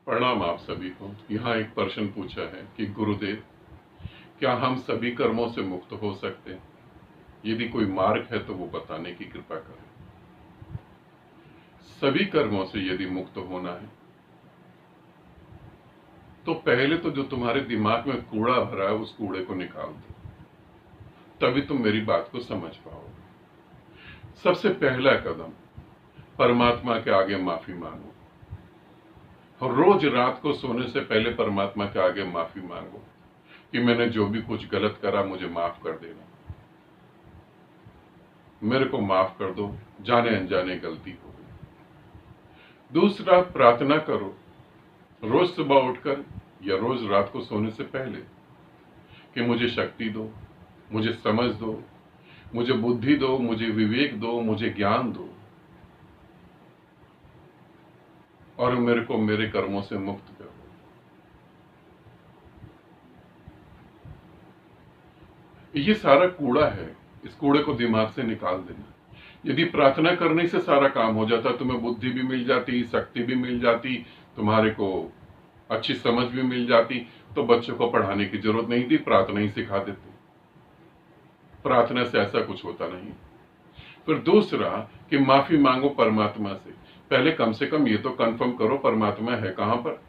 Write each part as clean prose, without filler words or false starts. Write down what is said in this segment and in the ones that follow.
प्रणाम आप सभी को। यहाँ एक प्रश्न पूछा है कि गुरुदेव, क्या हम सभी कर्मों से मुक्त हो सकते हैं? यदि कोई मार्ग है तो वो बताने की कृपा करें। सभी कर्मों से यदि मुक्त होना है तो पहले तो जो तुम्हारे दिमाग में कूड़ा भरा है उस कूड़े को निकाल दो, तभी तुम मेरी बात को समझ पाओगे। सबसे पहला कदम, परमात्मा के आगे माफी मांगो। और रोज रात को सोने से पहले परमात्मा के आगे माफी मांगो कि मैंने जो भी कुछ गलत करा मुझे माफ कर देना, मेरे को माफ कर दो, जाने अनजाने गलती हो गई। दूसरा, प्रार्थना करो रोज सुबह उठकर या रोज रात को सोने से पहले कि मुझे शक्ति दो, मुझे समझ दो, मुझे बुद्धि दो, मुझे विवेक दो, मुझे ज्ञान दो और मेरे को मेरे कर्मों से मुक्त करो। ये सारा कूड़ा है, इस कूड़े को दिमाग से निकाल देना। यदि प्रार्थना करने से सारा काम हो जाता, तुम्हें बुद्धि भी मिल जाती, शक्ति भी मिल जाती, तुम्हारे को अच्छी समझ भी मिल जाती, तो बच्चों को पढ़ाने की जरूरत नहीं थी, प्रार्थना ही सिखा देते। प्रार्थना से ऐसा कुछ होता नहीं। फिर दूसरा कि माफी मांगो परमात्मा से। पहले कम से कम ये तो कंफर्म करो परमात्मा है कहां पर।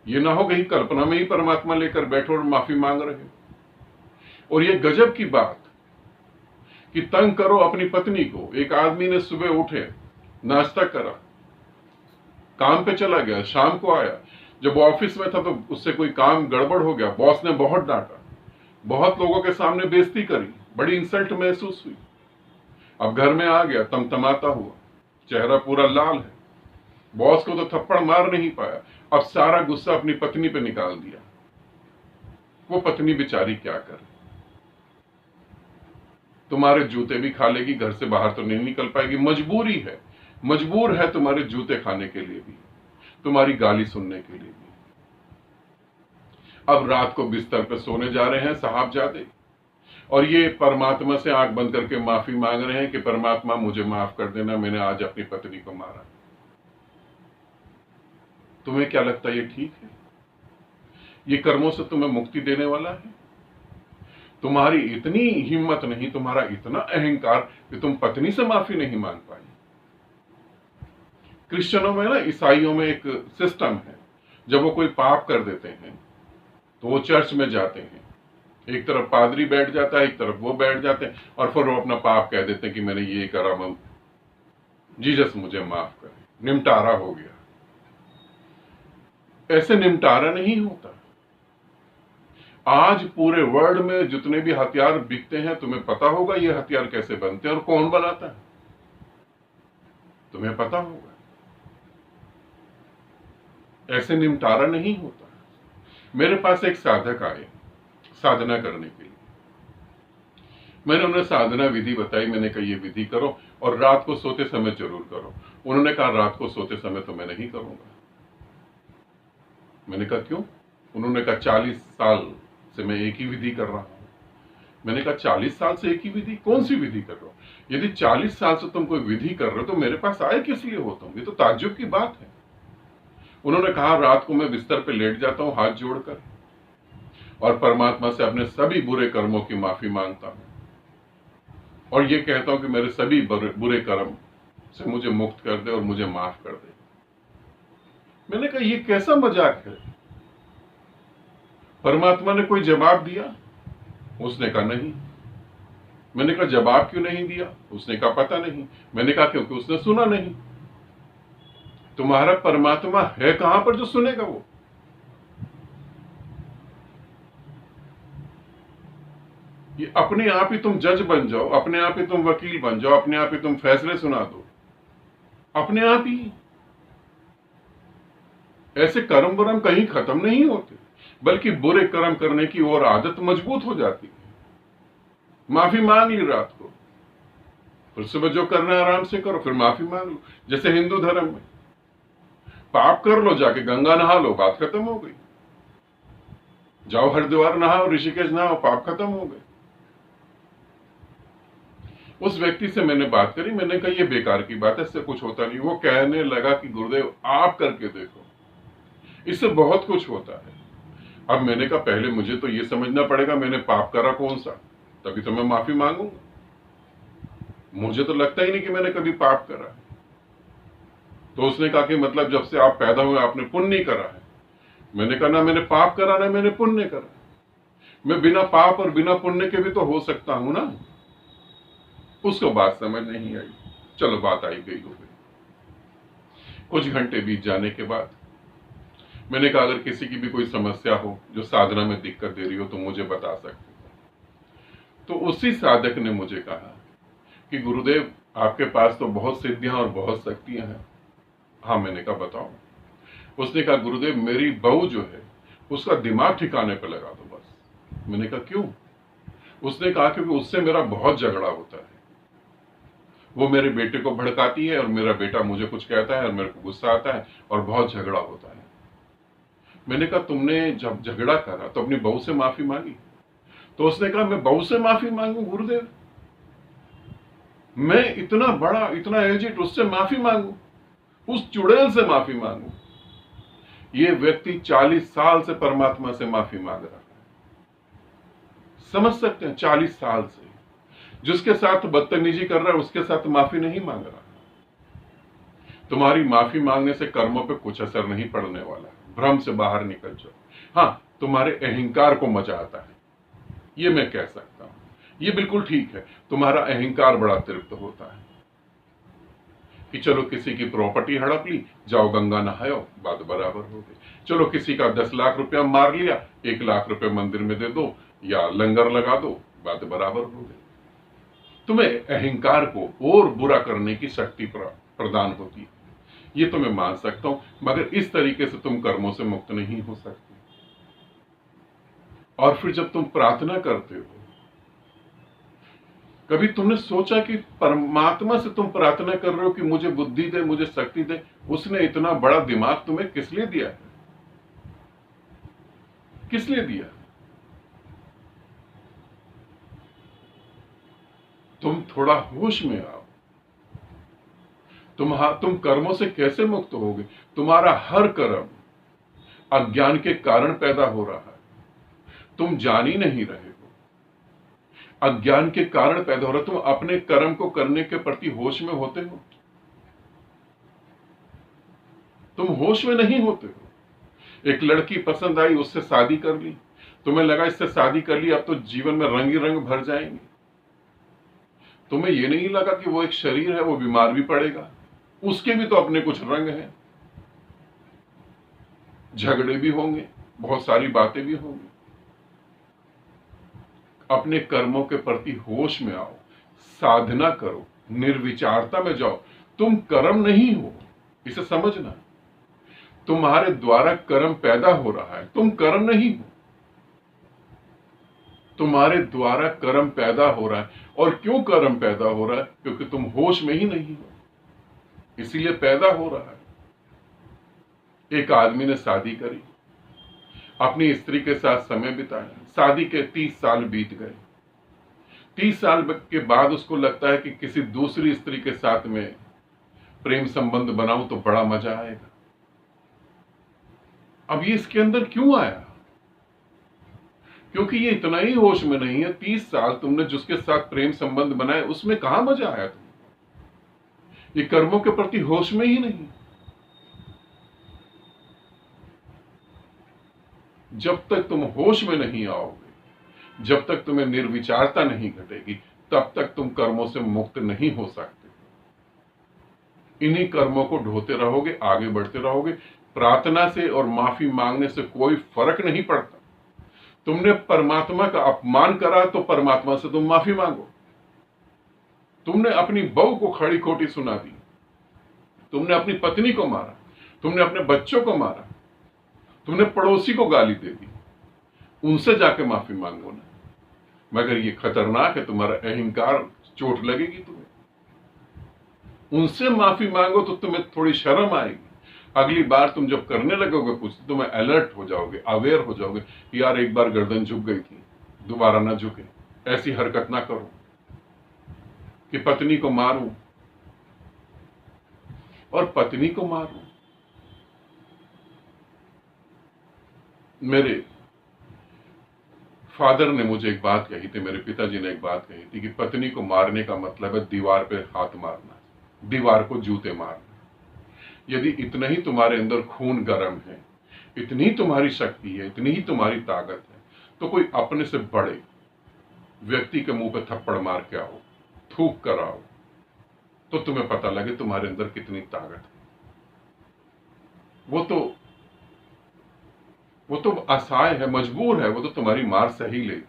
ये ना हो कहीं कल्पना में ही परमात्मा लेकर बैठो और माफी मांग रहे हो। और ये गजब की बात कि तंग करो अपनी पत्नी को। एक आदमी ने सुबह उठे, नाश्ता करा, काम पे चला गया, शाम को आया, जब वो ऑफिस में था तो उससे कोई काम गड़बड़ हो गया, बॉस ने बहुत डांटा, बहुत लोगों के सामने बेइज्जती करी, बड़ी इंसल्ट महसूस हुई। अब घर में आ गया, तमतमाता हुआ, चेहरा पूरा लाल है, बॉस को तो थप्पड़ मार नहीं पाया, अब सारा गुस्सा अपनी पत्नी पे निकाल दिया। वो पत्नी बेचारी क्या करे, तुम्हारे जूते भी खा लेगी, घर से बाहर तो नहीं निकल पाएगी, मजबूरी है, मजबूर है तुम्हारे जूते खाने के लिए भी, तुम्हारी गाली सुनने के लिए भी। अब रात को बिस्तर पे सोने जा रहे हैं साहबजादे, और ये परमात्मा से आंख बंद करके माफी मांग रहे हैं कि परमात्मा मुझे माफ कर देना, मैंने आज अपनी पत्नी को मारा। तुम्हें क्या लगता है ये ठीक है? ये कर्मों से तुम्हें मुक्ति देने वाला है? तुम्हारी इतनी हिम्मत नहीं, तुम्हारा इतना अहंकार कि तुम पत्नी से माफी नहीं मांग पाई। क्रिश्चियनों में ना, ईसाइयों में एक सिस्टम है, जब वो कोई पाप कर देते हैं तो वो चर्च में जाते हैं, एक तरफ पादरी बैठ जाता है, एक तरफ वो बैठ जाते हैं, और फिर वो अपना पाप कह देते हैं कि मैंने ये करा, जीसस मुझे माफ करे, निमटारा हो गया। ऐसे निमटारा नहीं होता। आज पूरे वर्ल्ड में जितने भी हथियार बिकते हैं, तुम्हें पता होगा ये हथियार कैसे बनते हैं और कौन बनाता है, तुम्हें पता होगा। ऐसे निमटारा नहीं होता। मेरे पास एक साधक आए साधना करने के लिए, मैंने उन्हें साधना विधि बताई, मैंने कहा ये विधि करो और रात को सोते समय जरूर करो। उन्होंने कहा रात को सोते समय तो मैं नहीं करूंगा। मैंने कहा क्यों? उन्होंने कहा 40 साल से मैं एक ही विधि कर रहा हूं। मैंने कहा 40 साल से एक ही विधि? कौन सी विधि कर रहे हो? यदि 40 साल से तुम कोई विधि कर रहे हो तो मेरे पास आए किस लिए हो तुम? ये तो ताज्जुब की बात है। उन्होंने कहा रात को मैं बिस्तर पे लेट जाता हूं हाथ जोड़कर और परमात्मा से अपने सभी बुरे कर्मों की माफी मांगता हूं और ये कहता हूं कि मेरे सभी बुरे कर्म से मुझे मुक्त कर दे और मुझे माफ कर दे। मैंने कहा ये कैसा मजाक है? परमात्मा ने कोई जवाब दिया? उसने कहा नहीं। मैंने कहा जवाब क्यों नहीं दिया? उसने कहा पता नहीं। मैंने कहा क्योंकि उसने सुना नहीं। तुम्हारा परमात्मा है कहां पर जो सुनेगा? वो ये अपने आप ही तुम जज बन जाओ, अपने आप ही तुम वकील बन जाओ, अपने आप ही तुम फैसले सुना दो, अपने आप ही। ऐसे कर्म वर्म कहीं खत्म नहीं होते, बल्कि बुरे कर्म करने की और आदत मजबूत हो जाती है। माफी मांग ली रात को, फिर सुबह जो करना है आराम से करो, फिर माफी मांग लो। जैसे हिंदू धर्म में पाप कर लो, जाके गंगा नहा लो, बात खत्म हो गई। जाओ हरिद्वार नहाओ, ऋषिकेश नहाओ, पाप खत्म हो गए। उस व्यक्ति से मैंने बात करी, मैंने कहा ये बेकार की बात है, इससे कुछ होता नहीं। वो कहने लगा कि गुरुदेव आप करके देखो, इससे बहुत कुछ होता है। अब मैंने कहा पहले मुझे तो ये समझना पड़ेगा मैंने पाप करा कौन सा, तभी तो मैं माफी मांगूंगा। मुझे तो लगता ही नहीं कि मैंने कभी पाप करा। तो उसने कहा कि मतलब जब से आप पैदा हुए आपने पुण्य नहीं करा है। मैंने कहा ना मैंने पाप करा ना मैंने पुण्य करा, मैं बिना पाप और बिना पुण्य के भी तो हो सकता हूं ना। उसको बात समझ नहीं आई। चलो बात आई गई हो गई। कुछ घंटे बीत जाने के बाद मैंने कहा अगर किसी की भी कोई समस्या हो जो साधना में दिक्कत दे रही हो तो मुझे बता सकते हो। तो उसी साधक ने मुझे कहा कि गुरुदेव आपके पास तो बहुत सिद्धियां और बहुत शक्तियां हैं। हाँ, मैंने कहा बताओ। उसने कहा गुरुदेव मेरी बहू जो है उसका दिमाग ठिकाने पर लगा दो बस। मैंने कहा क्यों? उसने कहा क्योंकि उससे मेरा बहुत झगड़ा होता है। वो मेरे बेटे को भड़काती है और मेरा बेटा मुझे कुछ कहता है और मेरे को गुस्सा आता है और बहुत झगड़ा होता है। मैंने कहा तुमने जब झगड़ा करा तो अपनी बहू से माफी मांगी? तो उसने कहा मैं बहू से माफी मांगू गुरुदेव? मैं इतना बड़ा इतना एजेड उससे माफी मांगू, उस चुड़ैल से माफी मांगू? ये व्यक्ति 40 साल से परमात्मा से माफी मांग रहा है। समझ सकते हैं? 40 साल से जिसके साथ बदतमीजी कर रहा है उसके साथ माफी नहीं मांग रहा। तुम्हारी माफी मांगने से कर्मों पे कुछ असर नहीं पड़ने वाला। भ्रम से बाहर निकल जाओ। हाँ, तुम्हारे अहंकार को मजा आता है, ये मैं कह सकता हूं। ये बिल्कुल ठीक है, तुम्हारा अहंकार बड़ा तृप्त होता है कि चलो किसी की प्रॉपर्टी हड़प ली, जाओ गंगा नहाओ, बात बराबर हो गई। चलो किसी का 10 लाख रुपया मार लिया, 1 लाख रुपए मंदिर में दे दो या लंगर लगा दो, बात बराबर हो गई। तुम्हें अहंकार को और बुरा करने की शक्ति प्रदान होती है, ये तो मैं मान सकता हूं, मगर इस तरीके से तुम कर्मों से मुक्त नहीं हो सकते। और फिर जब तुम प्रार्थना करते हो, कभी तुमने सोचा कि परमात्मा से तुम प्रार्थना कर रहे हो कि मुझे बुद्धि दे, मुझे शक्ति दे? उसने इतना बड़ा दिमाग तुम्हें किस लिए दिया है? किस लिए दिया? तुम थोड़ा होश में आओ। तुम कर्मों से कैसे मुक्त होगे? तुम्हारा हर कर्म अज्ञान के कारण पैदा हो रहा है, तुम जान ही नहीं रहे हो। अज्ञान के कारण पैदा हो रहा है। तुम अपने कर्म को करने के प्रति होश में होते हो? तुम होश में नहीं होते हो। एक लड़की पसंद आई, उससे शादी कर ली, तुम्हें लगा इससे शादी कर ली अब तो जीवन में रंग ही रंग भर जाएंगे। तुम्हें यह नहीं लगा कि वो एक शरीर है, वो बीमार भी पड़ेगा, उसके भी तो अपने कुछ रंग हैं, झगड़े भी होंगे, बहुत सारी बातें भी होंगी। अपने कर्मों के प्रति होश में आओ, साधना करो, निर्विचारता में जाओ। तुम कर्म नहीं हो, इसे समझना। तुम्हारे द्वारा कर्म पैदा हो रहा है, तुम कर्म नहीं हो। तुम्हारे द्वारा कर्म पैदा हो रहा है। और क्यों कर्म पैदा हो रहा है? क्योंकि तुम होश में ही नहीं हो, इसीलिए पैदा हो रहा है। एक आदमी ने शादी करी, अपनी स्त्री के साथ समय बिताया, शादी के 30 साल बीत गए। 30 साल के बाद उसको लगता है कि किसी दूसरी स्त्री के साथ में प्रेम संबंध बनाऊं तो बड़ा मजा आएगा। अब ये इसके अंदर क्यों आया? क्योंकि ये इतना ही होश में नहीं है। 30 साल तुमने जिसके साथ प्रेम संबंध बनाए उसमें कहां मजा आया तुमको? ये कर्मों के प्रति होश में ही नहीं। जब तक तुम होश में नहीं आओगे, जब तक तुम्हें निर्विचारता नहीं घटेगी, तब तक तुम कर्मों से मुक्त नहीं हो सकते। इन्हीं कर्मों को ढोते रहोगे, आगे बढ़ते रहोगे। प्रार्थना से और माफी मांगने से कोई फर्क नहीं पड़ता। तुमने परमात्मा का अपमान करा तो परमात्मा से तुम माफी मांगो। तुमने अपनी बहू को खड़ी खोटी सुना दी, तुमने अपनी पत्नी को मारा, तुमने अपने बच्चों को मारा, तुमने पड़ोसी को गाली दे दी, उनसे जाके माफी मांगो ना। मगर ये खतरनाक है, तुम्हारा अहंकार चोट लगेगी तुम्हें। उनसे माफी मांगो तो तुम्हें थोड़ी शर्म आएगी। अगली बार तुम जब करने लगोगे कुछ, तुम्हें अलर्ट हो जाओगे, अवेयर हो जाओगे, यार एक बार गर्दन झुक गई थी, दोबारा ना झुके, ऐसी हरकत ना करो। कि पत्नी को मारूं और पत्नी को मारूं। मेरे फादर ने मुझे एक बात कही थी, मेरे पिताजी ने एक बात कही थी कि पत्नी को मारने का मतलब है दीवार पे हाथ मारना, दीवार को जूते मारना। यदि इतना ही तुम्हारे अंदर खून गर्म है, इतनी ही तुम्हारी शक्ति है, इतनी ही तुम्हारी ताकत है, तो कोई अपने से बड़े व्यक्ति के मुंह पे थप्पड़ मार के आओ, थूक कर आओ, तो तुम्हें पता लगे तुम्हारे अंदर कितनी ताकत है। वो तो असहाय है, मजबूर है, वो तो तुम्हारी मार सही लेगी।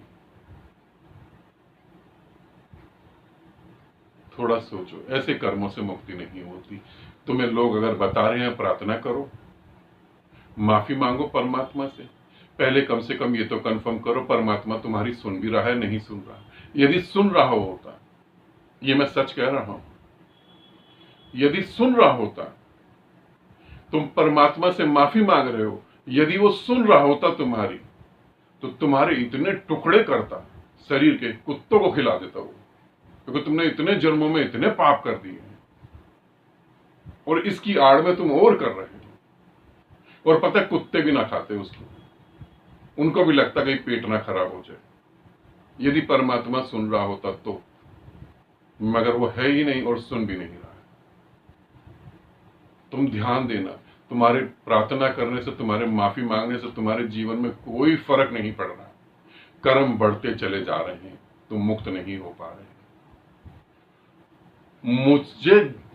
थोड़ा सोचो, ऐसे कर्मों से मुक्ति नहीं होती। तुम्हें लोग अगर बता रहे हैं प्रार्थना करो, माफी मांगो परमात्मा से, पहले कम से कम ये तो कंफर्म करो परमात्मा तुम्हारी सुन भी रहा है, नहीं सुन रहा। यदि सुन रहा होता, ये मैं सच कह रहा हूं, यदि सुन रहा होता, तुम परमात्मा से माफी मांग रहे हो, यदि वो सुन रहा होता तुम्हारी, तो तुम्हारे इतने टुकड़े करता, शरीर के कुत्तों को खिला देता वो, क्योंकि तुमने इतने जन्मों में इतने पाप कर दिए हैं और इसकी आड़ में तुम और कर रहे हो। और पता है कुत्ते भी ना खाते उसको, उनको भी लगता कहीं पेट ना खराब हो जाए। यदि परमात्मा सुन रहा होता तो, मगर वो है ही नहीं और सुन भी नहीं रहा है। तुम ध्यान देना, तुम्हारे प्रार्थना करने से, तुम्हारे माफी मांगने से तुम्हारे जीवन में कोई फर्क नहीं पड़ रहा। कर्म बढ़ते चले जा रहे हैं, तुम मुक्त नहीं हो पा रहे।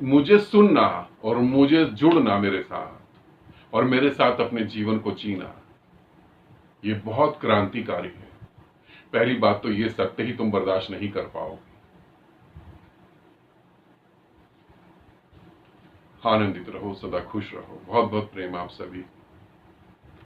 मुझे सुनना और मुझे जुड़ना मेरे साथ, और मेरे साथ अपने जीवन को जीना, ये बहुत क्रांतिकारी है। पहली बात तो ये सत्य ही तुम बर्दाश्त नहीं कर पाओगे। आनंदित रहो, सदा खुश रहो। बहुत बहुत प्रेम आप सभी।